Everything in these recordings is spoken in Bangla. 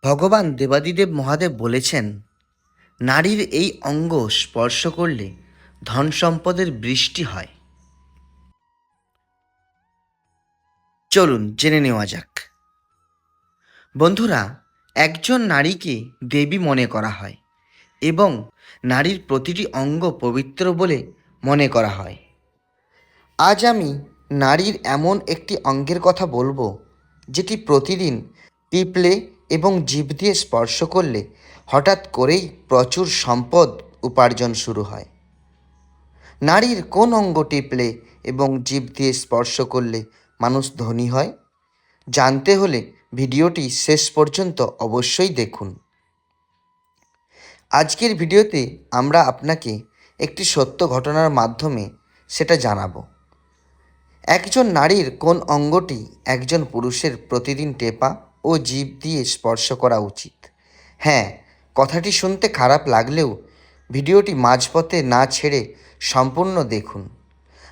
ভগবান দেবাদিদেব মহাদেব বলেছেন, নারীর এই অঙ্গ স্পর্শ করলে ধন সম্পদের বৃষ্টি হয়। চলুন জেনে নেওয়া যাক। বন্ধুরা, একজন নারীকে দেবী মনে করা হয় এবং নারীর প্রতিটি অঙ্গ পবিত্র বলে মনে করা হয়। আজ আমি নারীর এমন একটি অঙ্গের কথা বলবো, যেটি প্রতিদিন টিপলে এবং জিভ দিয়ে স্পর্শ করলে হঠাৎ করেই প্রচুর সম্পদ উপার্জন শুরু হয়। নারীর কোন অঙ্গ টিপলে এবং জিভ দিয়ে স্পর্শ করলে মানুষ ধনী হয়? জানতে হলে ভিডিওটি শেষ পর্যন্ত অবশ্যই দেখুন। আজকের ভিডিওতে আমরা আপনাকে একটি সত্য ঘটনার মাধ্যমে সেটা জানাবো। একজন নারীর কোন অঙ্গটি একজন পুরুষের প্রতিদিন টেপা ও জিভ দিয়ে স্পর্শ করা উচিত? হ্যাঁ, কথাটি শুনতে খারাপ লাগলেও ভিডিওটি মাঝপথে না ছেড়ে সম্পূর্ণ দেখুন।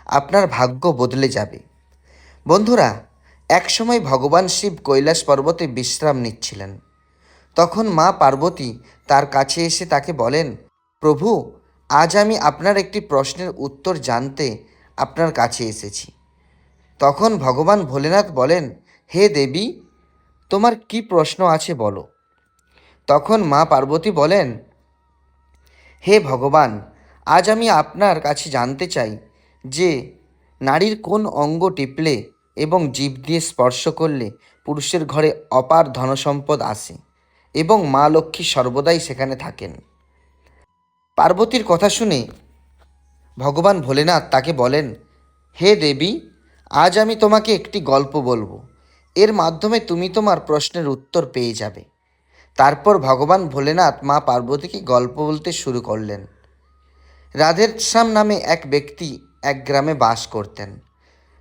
আপনার ভাগ্য বদলে যাবে। বন্ধুরা, একসময় ভগবান শিব কৈলাস পর্বতে বিশ্রাম নিচ্ছিলেন। তখন মা পার্বতী তার কাছে এসে তাকে বলেন, প্রভু, আজ আমি আপনার একটি প্রশ্নের উত্তর জানতে আপনার কাছে এসেছি। তখন ভগবান ভোলেনাথ বলেন, হে দেবী, তোমার কি প্রশ্ন আছে বলো। তখন মা পার্বতী বলেন, হে ভগবান, আজ আমি আপনার কাছে জানতে চাই যে নারীর কোন অঙ্গ টিপলে এবং জিভ দিয়ে স্পর্শ করলে পুরুষের ঘরে অপার ধনসম্পদ আসে এবং মা লক্ষ্মী সর্বদাই সেখানে থাকেন। পার্বতীর কথা শুনে ভগবান ভোলেনাথ তাকে বলেন, হে দেবী, আজ আমি তোমাকে একটি গল্প বলবো। এর মাধ্যমে তুমি তোমার প্রশ্নের উত্তর পেয়ে যাবে। তারপর ভগবান ভোলেনাথ মা পার্বতীকে গল্প বলতে শুরু করলেন। রাধেশ্যাম নামে এক ব্যক্তি এক গ্রামে বাস করতেন।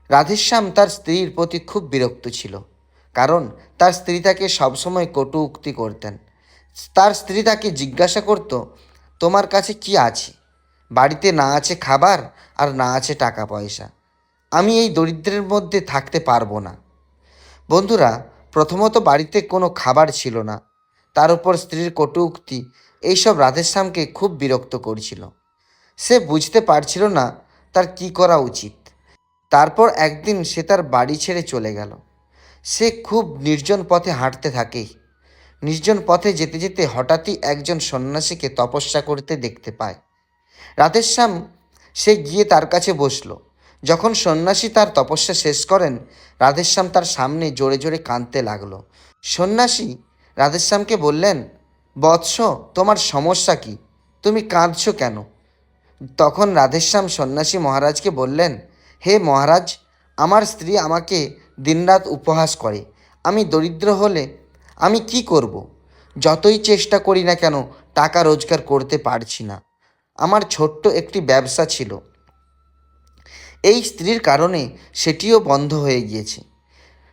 রাধেশ্যাম তার স্ত্রীর প্রতি খুব বিরক্ত ছিল, কারণ তার স্ত্রী তাকে সবসময় কটু উক্তি করতেন। তার স্ত্রী তাকে জিজ্ঞাসা করত, তোমার কাছে কি আছে? বাড়িতে না আছে খাবার আর না আছে টাকা পয়সা। আমি এই দরিদ্রের মধ্যে থাকতে পারবো না। বন্ধুরা, প্রথমত বাড়িতে কোনো খাবার ছিল না, তার উপর স্ত্রীর কটু উক্তি, এইসব রাধেশ্যামকে খুব বিরক্ত করছিল। সে বুঝতে পারছিল না তার কি করা উচিত। তারপর একদিন সে তার বাড়ি ছেড়ে চলে গেল। সে খুব নির্জন পথে হাঁটতে থাকে। নির্জন পথে যেতে যেতে হঠাৎই একজন সন্ন্যাসীকে তপস্যা করতে দেখতে পায়। রাধেশ্যাম সে গিয়ে তার কাছে বসল। যখন সন্ন্যাসী তার তপস্যা শেষ করেন, রাধেশ্যাম তার সামনে জোরে জোরে কাঁদতে লাগলো। সন্ন্যাসী রাধেশ্যামকে বললেন, বৎস, তোমার সমস্যা কি? তুমি কাঁদছো কেন? তখন রাধেশ্যাম সন্ন্যাসী মহারাজকে বললেন, হে মহারাজ, আমার স্ত্রী আমাকে দিনরাত উপহাস করে। আমি দরিদ্র হলে আমি কি করব? যতই চেষ্টা করি না কেন টাকা রোজগার করতে পারছি না। আমার ছোট্ট একটি ব্যবসা ছিল, এই স্ত্রীর কারণে সেটিও বন্ধ হয়ে গিয়েছে।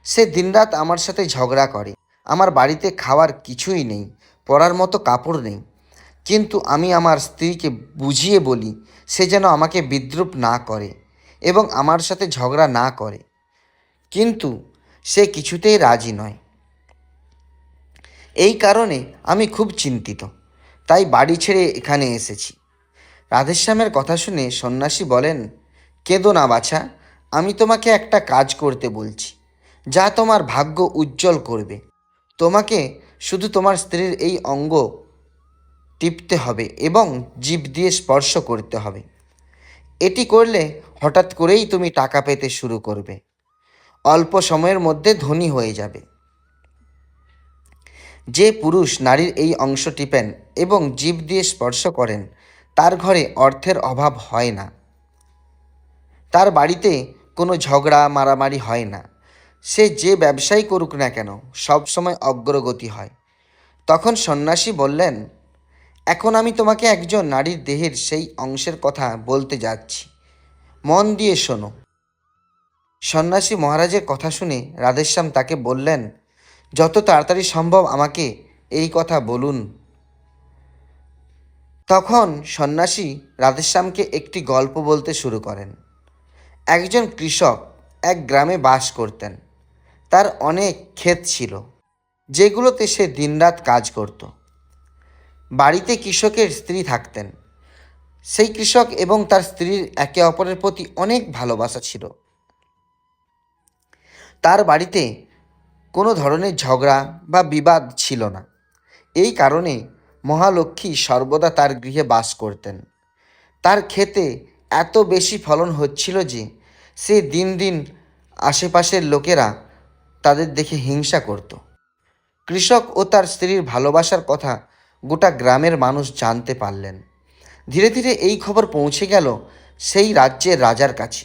সে দিনরাত আমার সাথে ঝগড়া করে। আমার বাড়িতে খাওয়ার কিছুই নেই, পরার মতো কাপড় নেই। কিন্তু আমি আমার স্ত্রীকে বুঝিয়ে বলি সে যেন আমাকে বিদ্রূপ না করে এবং আমার সাথে ঝগড়া না করে, কিন্তু সে কিছুতেই রাজি নয়। এই কারণে আমি খুব চিন্তিত, তাই বাড়ি ছেড়ে এখানে এসেছি। রাধেশ্যামের কথা শুনে সন্ন্যাসী বলেন, কেঁদো না বাছা, আমি তোমাকে একটা কাজ করতে বলছি, যা তোমার ভাগ্য উজ্জ্বল করবে। তোমাকে শুধু তোমার স্ত্রীর এই অঙ্গ টিপতে হবে এবং জিভ দিয়ে স্পর্শ করতে হবে। এটি করলে হঠাৎ করেই তুমি টাকা পেতে শুরু করবে, অল্প সময়ের মধ্যে ধনী হয়ে যাবে। যে পুরুষ নারীর এই অংশ টিপেন এবং জিভ দিয়ে স্পর্শ করেন, তার ঘরে অর্থের অভাব হয় না। তার বাড়িতে কোনো ঝগড়া মারামারি হয় না। সে যে ব্যবসাই করুক না কেন, সবসময় অগ্রগতি হয়। তখন সন্ন্যাসী বললেন, এখন আমি তোমাকে একজন নারীর দেহের সেই অংশের কথা বলতে যাচ্ছি, মন দিয়ে শোনো। সন্ন্যাসী মহারাজের কথা শুনে রাধেশ্যাম তাকে বললেন, যত তাড়াতাড়ি সম্ভব আমাকে এই কথা বলুন। তখন সন্ন্যাসী রাধেশ্যামকে একটি গল্প বলতে শুরু করেন। একজন কৃষক এক গ্রামে বাস করতেন। তার অনেক ক্ষেত ছিল। যেগুলোতে সে দিনরাত কাজ করত। বাড়িতে কৃষকের স্ত্রী থাকতেন। সেই কৃষক এবং তার স্ত্রীর একে অপরের প্রতি অনেক ভালোবাসা ছিল। তার বাড়িতে কোনো ধরনের ঝগড়া বা বিবাদ ছিল না। এই কারণে মহালক্ষ্মী সর্বদা তার গৃহে বাস করতেন। তার ক্ষেতে এত বেশি ফলন হচ্ছিল যে সে দিন দিন আশেপাশের লোকেরা তাদের দেখে হিংসা করত। কৃষক ও তার স্ত্রীর ভালোবাসার কথা গোটা গ্রামের মানুষ জানতে পারলেন। ধীরে ধীরে এই খবর পৌঁছে গেল সেই রাজ্যের রাজার কাছে।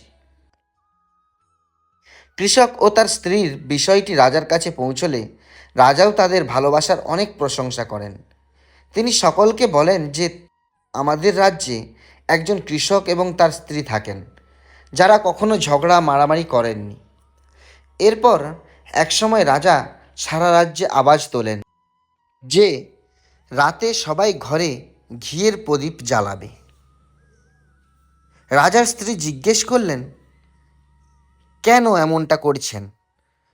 কৃষক ও তার স্ত্রীর বিষয়টি রাজার কাছে পৌঁছলে রাজাও তাদের ভালোবাসার অনেক প্রশংসা করেন। তিনি সকলকে বলেন যে আমাদের রাজ্যে একজন কৃষক এবং তার স্ত্রী থাকেন, যারা কখনো ঝগড়া মারামারি করেননি। এরপর একসময় রাজা সারা রাজ্যে আওয়াজ তোলেন যে রাতে সবাই ঘরে ঘিয়ের প্রদীপ জ্বালাবে। রাজার স্ত্রী জিজ্ঞেস করলেন, কেন এমনটা করছেন?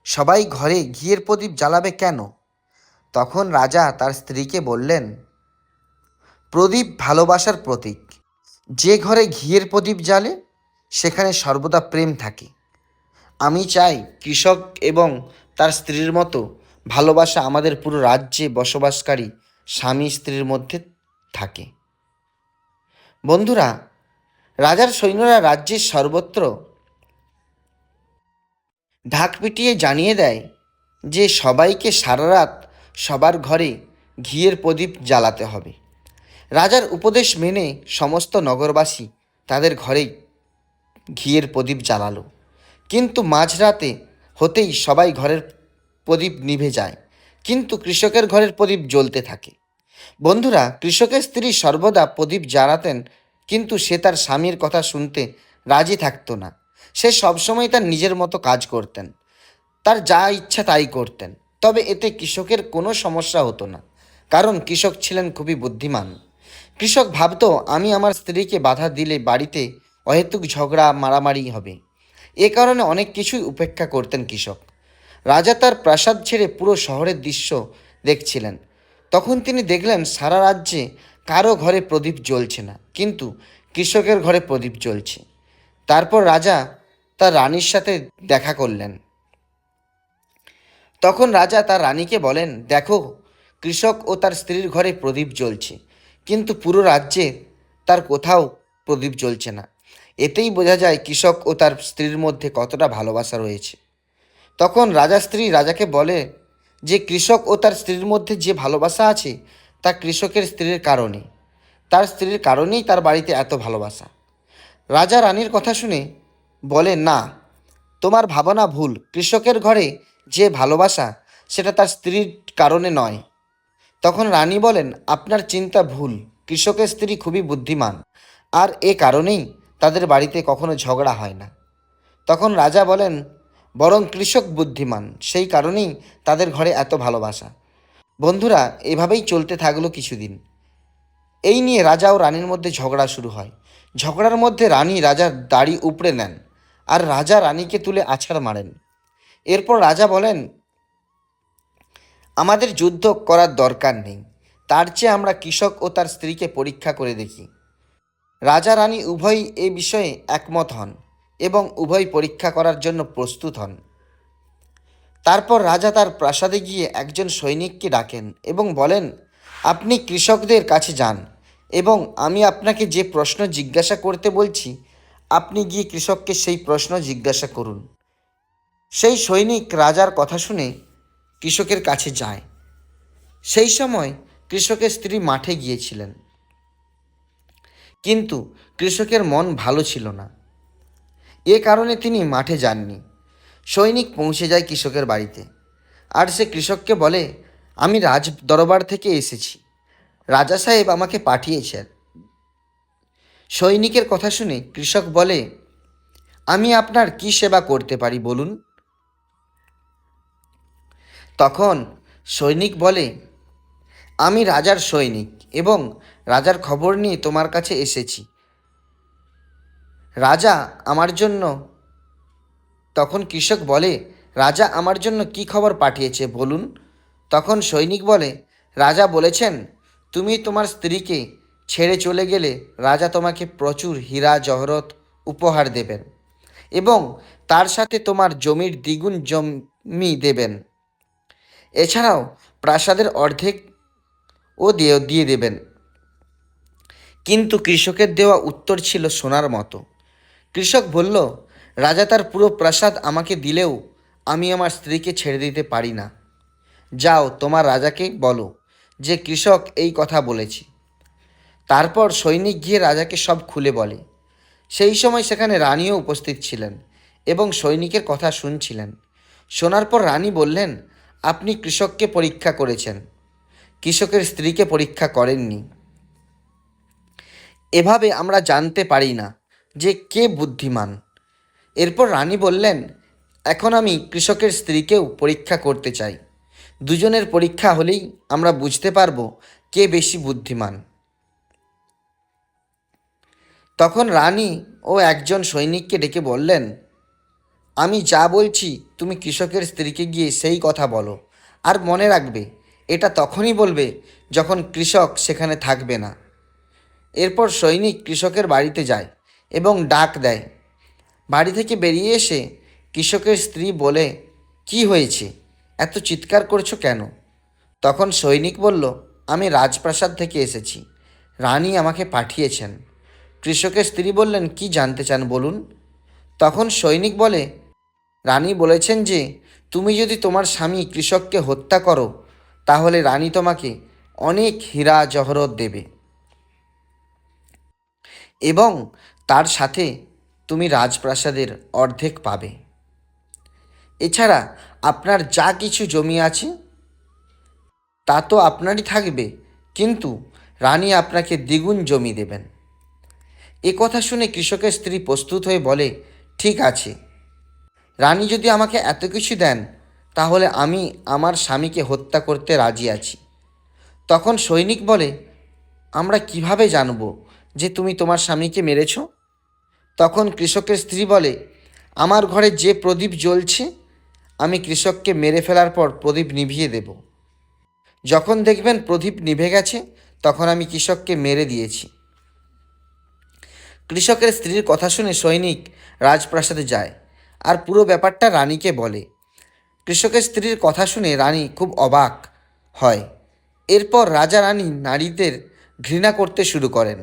সবাই ঘরে ঘিয়ের প্রদীপ জ্বালাবে কেন? তখন রাজা তার স্ত্রীকে বললেন, প্রদীপ ভালোবাসার প্রতীক। যে ঘরে ঘিয়ের প্রদীপ জ্বালে সেখানে সর্বদা প্রেম থাকে। আমি চাই কৃষক এবং তার স্ত্রীর মতো ভালোবাসা আমাদের পুরো রাজ্যে বসবাসকারী স্বামী স্ত্রীর মধ্যে থাকে। বন্ধুরা, রাজার সৈন্যরা রাজ্যের সর্বত্র ঢাক পিটিয়ে জানিয়ে দেয় যে সবাইকে সারা রাত সবার ঘরে ঘিয়ের প্রদীপ জ্বালাতে হবে। রাজার উপদেশ মেনে সমস্ত নগরবাসী তাদের ঘরেই ঘিয়ের প্রদীপ জ্বালালো। কিন্তু মাঝরাতে হতেই সবাই ঘরের প্রদীপ নিভে যায়, কিন্তু কৃষকের ঘরের প্রদীপ জ্বলতে থাকে। বন্ধুরা, কৃষকের স্ত্রী সর্বদা প্রদীপ জ্বালাতেন, কিন্তু সে তার স্বামীর কথা শুনতে রাজি থাকতো না। সে সবসময় তার নিজের মতো কাজ করতেন, তার যা ইচ্ছা তাই করতেন। তবে এতে কৃষকের কোনো সমস্যা হতো না, কারণ কৃষক ছিলেন খুবই বুদ্ধিমান। কৃষক ভাবতো, আমি আমার স্ত্রীকে বাধা দিলে বাড়িতে অহেতুক ঝগড়া মারামারি হবে। এ কারণে অনেক কিছুই উপেক্ষা করতেন কৃষক। রাজা তার প্রাসাদ ছেড়ে পুরো শহরের দৃশ্য দেখছিলেন। তখন তিনি দেখলেন সারা রাজ্যে কারো ঘরে প্রদীপ জ্বলছে না, কিন্তু কৃষকের ঘরে প্রদীপ জ্বলছে। তারপর রাজা তার রানীর সাথে দেখা করলেন। তখন রাজা তার রানীকে বলেন, দেখো, কৃষক ও তার স্ত্রীর ঘরে প্রদীপ জ্বলছে, কিন্তু পুরো রাজ্যে তার কোথাও প্রদীপ জ্বলছে না। এতেই বোঝা যায় কৃষক ও তার স্ত্রীর মধ্যে কতটা ভালোবাসা রয়েছে। তখন রাজার স্ত্রী রাজাকে বলে যে কৃষক ও তার স্ত্রীর মধ্যে যে ভালোবাসা আছে তা কৃষকের স্ত্রীর কারণে, তার স্ত্রীর কারণেই তার বাড়িতে এত ভালোবাসা। রাজা রানীর কথা শুনে বলে, না, তোমার ভাবনা ভুল। কৃষকের ঘরে যে ভালোবাসা সেটা তার স্ত্রীর কারণে নয়। তখন রানী বলেন, আপনার চিন্তা ভুল। কৃষকের স্ত্রী খুবই বুদ্ধিমান, আর এ কারণেই তাদের বাড়িতে কখনো ঝগড়া হয় না। তখন রাজা বলেন, বরং কৃষক বুদ্ধিমান, সেই কারণেই তাদের ঘরে এত ভালোবাসা। বন্ধুরা, এভাবেই চলতে থাকলো কিছুদিন। এই নিয়ে রাজা ও রানীর মধ্যে ঝগড়া শুরু হয়। ঝগড়ার মধ্যে রানী রাজার দাড়ি উপড়ে নেন, আর রাজা রানীকে তুলে আছাড় মারেন। এরপর রাজা বলেন, আমাদের যুদ্ধ করার দরকার নেই, তার চেয়ে আমরা কৃষক ও তার স্ত্রীকে পরীক্ষা করে দেখি। রাজা রানী উভয়ই এ বিষয়ে একমত হন এবং উভয় পরীক্ষা করার জন্য প্রস্তুত হন। তারপর রাজা তার প্রাসাদে গিয়ে একজন সৈনিককে ডাকেন এবং বলেন, আপনি কৃষকদের কাছে যান এবং আমি আপনাকে যে প্রশ্ন জিজ্ঞাসা করতে বলছি আপনি গিয়ে কৃষককে সেই প্রশ্ন জিজ্ঞাসা করুন। সেই সৈনিক রাজার কথা শুনে কৃষকের কাছে যায়। সেই সময় কৃষকের স্ত্রী মাঠে গিয়েছিলেন, কিন্তু কৃষকের মন ভালো ছিল না। এ কারণে তিনি মাঠে যাননি। সৈনিক পৌঁছে যায় কৃষকের বাড়িতে, আর সে কৃষককে বলে, আমি রাজ দরবার থেকে এসেছি, রাজা সাহেব আমাকে পাঠিয়েছেন। সৈনিকের কথা শুনে কৃষক বলে, আমি আপনার কি সেবা করতে পারি বলুন? তখন সৈনিক বলে, আমি রাজার সৈনিক এবং রাজার খবর নিয়ে তোমার কাছে এসেছি। রাজা আমার জন্য তখন কৃষক বলে, রাজা আমার জন্য কি খবর পাঠিয়েছে বলুন? তখন সৈনিক বলে, রাজা বলেছেন তুমি তোমার স্ত্রীকে ছেড়ে চলে গেলে রাজা তোমাকে প্রচুর হীরা জহরত উপহার দেবেন এবং তার সাথে তোমার জমির দ্বিগুণ জমি দেবেন। এছাড়াও প্রাসাদের অর্ধেকও দিয়ে দেবেন। কিন্তু কৃষকের দেওয়া উত্তর ছিল সোনার মতো। কৃষক বলল, রাজা তার পুরো প্রাসাদ আমাকে দিলেও আমি আমার স্ত্রীকে ছেড়ে দিতে পারি না। যাও তোমার রাজাকে বলো যে কৃষক এই কথা বলেছে। তারপর সৈনিক গিয়ে রাজাকে সব খুলে বলে। সেই সময় সেখানে রানীও উপস্থিত ছিলেন এবং সৈনিকের কথা শুনছিলেন। শোনার পর রানী বললেন, আপনি কৃষককে পরীক্ষা করেছেন, কৃষকের স্ত্রীকে পরীক্ষা করেননি। এভাবে আমরা জানতে পারি না যে কে বুদ্ধিমান। এরপর রানী বললেন, এখন আমি কৃষকের স্ত্রীকেও পরীক্ষা করতে চাই। দুজনের পরীক্ষা হলেই আমরা বুঝতে পারবো কে বেশি বুদ্ধিমান। তখন রানী ও একজন সৈনিককে ডেকে বললেন, আমি যা বলছি তুমি কৃষকের স্ত্রীকে গিয়ে সেই কথা বলো, আর মনে রাখবে এটা তখনই বলবে যখন কৃষক সেখানে থাকবে না। এরপর সৈনিক কৃষকের বাড়িতে যায় এবং ডাক দেয়। বাড়ি থেকে বেরিয়ে এসে কৃষকের স্ত্রী বলে, কি হয়েছে, এত চিৎকার করছো কেন? তখন সৈনিক বলল, আমি রাজপ্রাসাদ থেকে এসেছি, রানী আমাকে পাঠিয়েছেন। কৃষকের স্ত্রী বললেন, কি জানতে চান বলুন। তখন সৈনিক বলে, রানী বলেছেন যে তুমি যদি তোমার স্বামী কৃষককে হত্যা করো তাহলে রানী তোমাকে অনেক হীরা জহরত দেবে এবং তার সাথে তুমি রাজপ্রাসাদের অর্ধেক পাবে। এছাড়া আপনার যা কিছু জমি আছে তা তো আপনারই থাকবে, কিন্তু রানী আপনাকে দ্বিগুণ জমি দেবেন। এ কথা শুনে কৃষকের স্ত্রী প্রস্তুত হয়ে বলে, ঠিক আছে, রানী যদি আমাকে এত কিছু দেন তাহলে আমি আমার স্বামীকে হত্যা করতে রাজি আছি। তখন সৈনিক বলে, আমরা কিভাবে জানব যে তুমি তোমার স্বামীকে মেরেছ? তখন কৃষকের স্ত্রী বলে, আমার ঘরে যে প্রদীপ জ্বলছে আমি কৃষককে মেরে ফেলার পর প্রদীপ নিভিয়ে দেব। যখন দেখবেন প্রদীপ নিভে গেছে তখন আমি কৃষককে মেরে দিয়েছি। কৃষকের স্ত্রীর কথা শুনে সৈনিক রাজপ্রাসাদে যায় আর পুরো ব্যাপারটা রানীকে বলে। কৃষকের স্ত্রীর কথা শুনে রানী খুব অবাক হয়। এরপর রাজা রানী নারীদের ঘৃণা করতে শুরু করেন।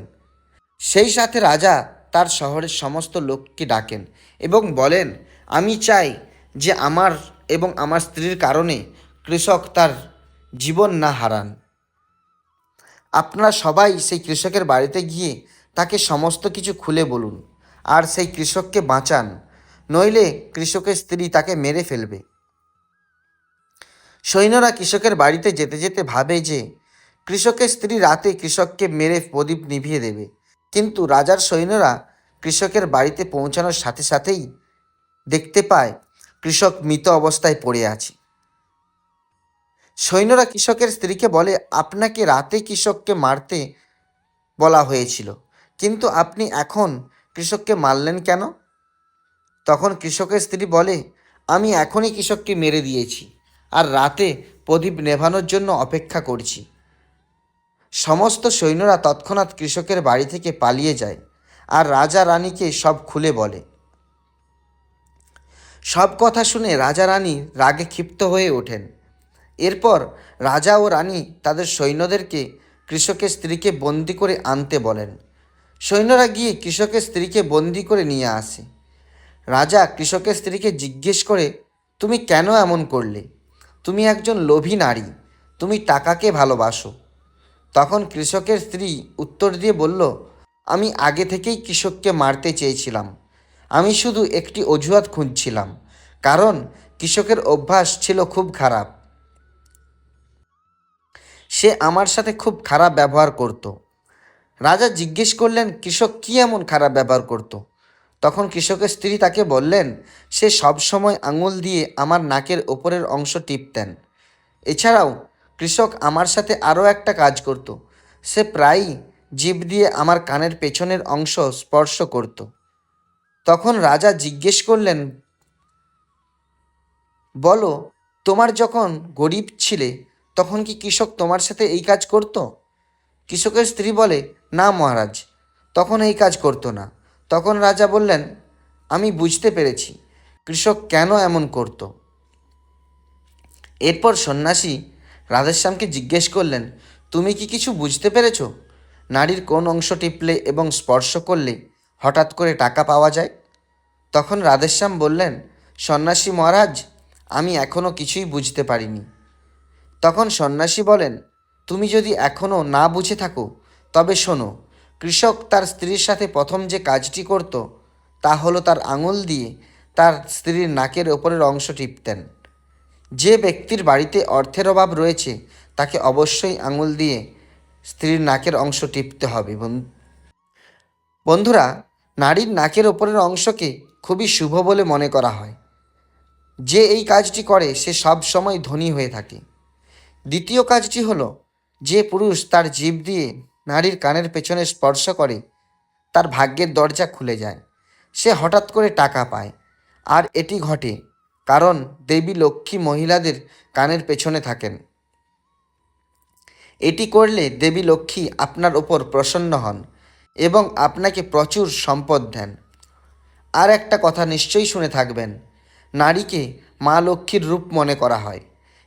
সেই সাথে রাজা তার শহরের সমস্ত লোককে ডাকেন এবং বলেন, আমি চাই যে আমার এবং আমার স্ত্রীর কারণে কৃষক তার জীবন না হারান। আপনারা সবাই সেই কৃষকের বাড়িতে গিয়ে তাকে সমস্ত কিছু খুলে বলুন আর সেই কৃষককে বাঁচান, নইলে কৃষকের স্ত্রী তাকে মেরে ফেলবে। সৈন্যরা কৃষকের বাড়িতে যেতে যেতে ভাবে যে কৃষকের স্ত্রী রাতে কৃষককে মেরে প্রদীপ নিভিয়ে দেবে, কিন্তু রাজার সৈন্যরা কৃষকের বাড়িতে পৌঁছানোর সাথে সাথেই দেখতে পায় কৃষক মৃত অবস্থায় পড়ে আছে। সৈন্যরা কৃষকের স্ত্রীকে বলে, আপনাকে রাতে কৃষককে মারতে বলা হয়েছিল, কিন্তু আপনি এখন কৃষককে মারলেন কেন? তখন কৃষকের স্ত্রী বলে, আমি এখনই কৃষককে মেরে দিয়েছি আর রাতে প্রদীপ নেভানোর জন্য অপেক্ষা করছি। সমস্ত সৈন্যরা তৎক্ষণাৎ কৃষকের বাড়ি থেকে পালিয়ে যায় আর রাজা রানীকে সব খুলে বলে। সব কথা শুনে রাজা রানী রাগে ক্ষিপ্ত হয়ে ওঠেন। এরপর রাজা ও রানী তাদের সৈন্যদেরকে কৃষকের স্ত্রীকে বন্দি করে আনতে বলেন। সৈন্যরা গিয়ে কৃষকের স্ত্রীকে বন্দি করে নিয়ে আসে। রাজা কৃষকের স্ত্রীকে জিজ্ঞেস করে, তুমি কেন এমন করলে? তুমি একজন লোভী নারী, তুমি টাকাকে ভালোবাসো। তখন কৃষকের স্ত্রী উত্তর দিয়ে বলল, আমি আগে থেকেই কৃষককে মারতে চেয়েছিলাম, আমি শুধু একটি অজুহাত খুঁজছিলাম, কারণ কৃষকের অভ্যাস ছিল খুব খারাপ, সে আমার সাথে খুব খারাপ ব্যবহার করত। রাজা জিজ্ঞেস করলেন, কৃষক কী এমন খারাপ ব্যবহার করত? তখন কৃষকের স্ত্রী তাকে বললেন, সে সবসময় আঙুল দিয়ে আমার নাকের ওপরের অংশ টিপতেন। এছাড়াও কৃষক আমার সাথে আরও একটা কাজ করত, সে প্রায়ই জিভ দিয়ে আমার কানের পেছনের অংশ স্পর্শ করত। তখন রাজা জিজ্ঞেস করলেন, বলো, তোমার যখন গরিব ছিলে তখন কি কৃষক তোমার সাথে এই কাজ করত? কৃষকের স্ত্রী বলে, না মহারাজ, তখন এই কাজ করতো না। তখন রাজা বললেন, আমি বুঝতে পেরেছি কৃষক কেন এমন করত। এরপর সন্ন্যাসী রাধেশ্যামকে জিজ্ঞেস করলেন, তুমি কি কিছু বুঝতে পেরেছ? নারীর কোন অংশ টিপলে এবং স্পর্শ করলে হঠাৎ করে টাকা পাওয়া যায়? তখন রাধেশ্যাম বললেন, সন্ন্যাসী মহারাজ, আমি এখনও কিছুই বুঝতে পারিনি। তখন সন্ন্যাসী বলেন, তুমি যদি এখনও না বুঝে থাকো তবে শোনো, কৃষক তার স্ত্রীর সাথে প্রথম যে কাজটি করত তা হলো তার আঙুল দিয়ে তার স্ত্রীর নাকের ওপরের অংশ টিপতেন। যে ব্যক্তির বাড়িতে অর্থের অভাব রয়েছে তাকে অবশ্যই আঙুল দিয়ে স্ত্রীর নাকের অংশ টিপতে হবে। বন্ধুরা, নারীর নাকের ওপরের অংশকে খুবই শুভ বলে মনে করা হয়। যে এই কাজটি করে সে সব সময় ধনী হয়ে থাকে। দ্বিতীয় কাজটি হলো, যে পুরুষ তার জিভ দিয়ে নারীর কানের পেছনে স্পর্শ করে তার ভাগ্যের দরজা খুলে যায়, সে হঠাৎ করে টাকা পায়। আর এটি ঘটে কারণ দেবী লক্ষ্মী মহিলাদের কানের পেছনে থাকেন। এটি করলে দেবী লক্ষ্মী আপনার ওপর প্রসন্ন হন এবং আপনাকে প্রচুর সম্পদ দেন। আর একটা কথা নিশ্চয়ই শুনে থাকবেন, নারীকে মা লক্ষ্মীর রূপ মনে করা হয়।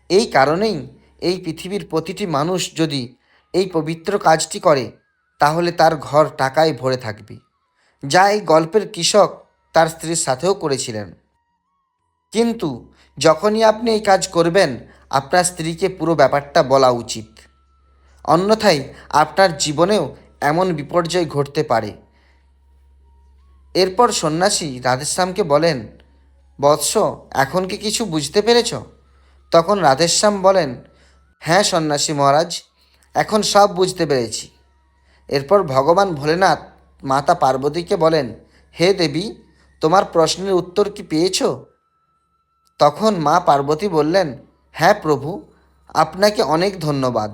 এই কারণেই এই পৃথিবীর প্রতিটি মানুষ যদি এই পবিত্র কাজটি করে তাহলে তার ঘর টাকায় ভরে থাকবে, যা এই গল্পের কৃষক তার স্ত্রীর সাথেও করেছিলেন। কিন্তু যখনই আপনি এই কাজ করবেন, আপনার স্ত্রীকে পুরো ব্যাপারটা বলা উচিত, অন্যথায় আপনার জীবনেও এমন বিপর্যয় ঘটতে পারে। এরপর সন্ন্যাসী রাধেশ্যামকে বলেন, বৎস, এখন কি কিছু বুঝতে পেরেছ? তখন রাধেশ্যাম বলেন, হ্যাঁ সন্ন্যাসী মহারাজ, এখন সব বুঝতে পেরেছি। এরপর ভগবান ভোলেনাথ মাতা পার্বতীকে বলেন, হে দেবী, তোমার প্রশ্নের উত্তর কি পেয়েছ? তখন মা পার্বতী বললেন, হ্যাঁ প্রভু, আপনাকে অনেক ধন্যবাদ।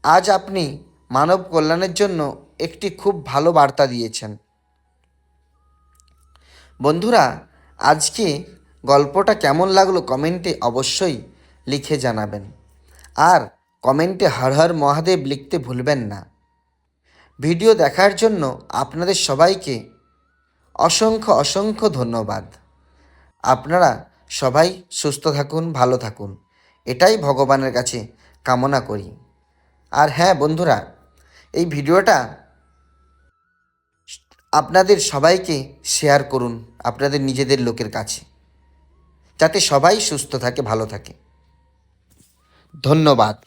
আজ আপনি মানব কল্যাণের জন্য একটি খুব ভালো বার্তা দিয়েছেন। বন্ধুরা, আজকে গল্পটা কেমন লাগলো কমেন্টে অবশ্যই লিখে জানাবেন। আর কমেন্টে হর হর মহাদেব লিখতে ভুলবেন না। ভিডিও দেখার জন্য আপনাদের সবাইকে অসংখ্য অসংখ্য ধন্যবাদ। আপনারা সবাই সুস্থ থাকুন, ভালো থাকুন, এটাই ভগবানের কাছে কামনা করি। আর হ্যাঁ বন্ধুরা, এই ভিডিওটা আপনাদের সবাইকে শেয়ার করুন আপনাদের নিজেদের লোকের কাছে, যাতে সবাই সুস্থ থাকে, ভালো থাকে। ধন্যবাদ।